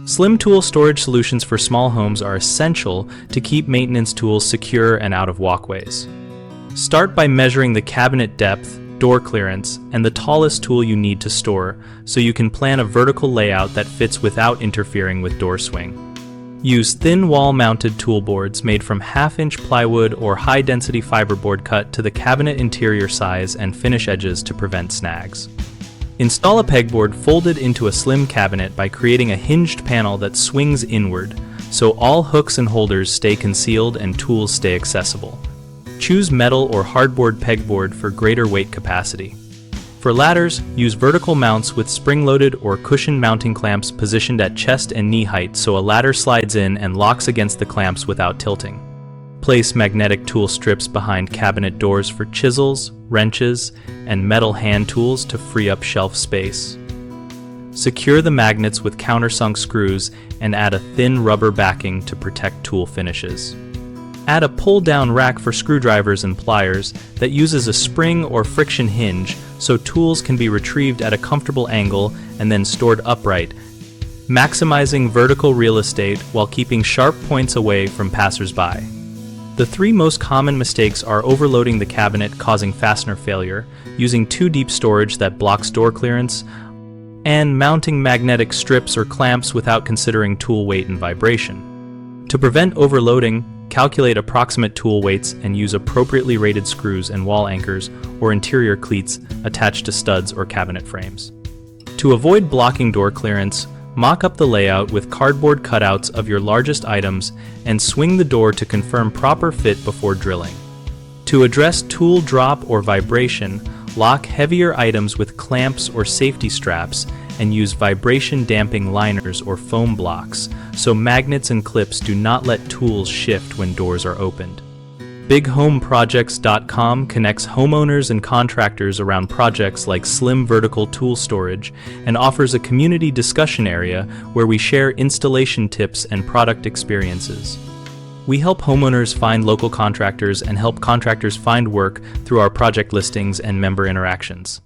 Slim tool storage solutions for small homes are essential to keep maintenance tools secure and out of walkways. Start by measuring the cabinet depth, door clearance, and the tallest tool you need to store so you can plan a vertical layout that fits without interfering with door swing. Use thin wall-mounted tool boards made from half-inch plywood or high-density fiberboard cut to the cabinet interior size and finish edges to prevent snags. Install a pegboard folded into a slim cabinet by creating a hinged panel that swings inward, so all hooks and holders stay concealed and tools stay accessible. Choose metal or hardboard pegboard for greater weight capacity. For ladders, use vertical mounts with spring-loaded or cushion mounting clamps positioned at chest and knee height so a ladder slides in and locks against the clamps without tilting. Place magnetic tool strips behind cabinet doors for chisels, wrenches, and metal hand tools to free up shelf space. Secure the magnets with countersunk screws and add a thin rubber backing to protect tool finishes. Add a pull-down rack for screwdrivers and pliers that uses a spring or friction hinge so tools can be retrieved at a comfortable angle and then stored upright, maximizing vertical real estate while keeping sharp points away from passers-by. The three most common mistakes are overloading the cabinet causing fastener failure, using too deep storage that blocks door clearance, and mounting magnetic strips or clamps without considering tool weight and vibration. To prevent overloading, calculate approximate tool weights and use appropriately rated screws and wall anchors or interior cleats attached to studs or cabinet frames. To avoid blocking door clearance, mock up the layout with cardboard cutouts of your largest items and swing the door to confirm proper fit before drilling. To address tool drop or vibration, lock heavier items with clamps or safety straps and use vibration damping liners or foam blocks so magnets and clips do not let tools shift when doors are opened. BigHomeProjects.com connects homeowners and contractors around projects like slim vertical tool storage and offers a community discussion area where we share installation tips and product experiences. We help homeowners find local contractors and help contractors find work through our project listings and member interactions.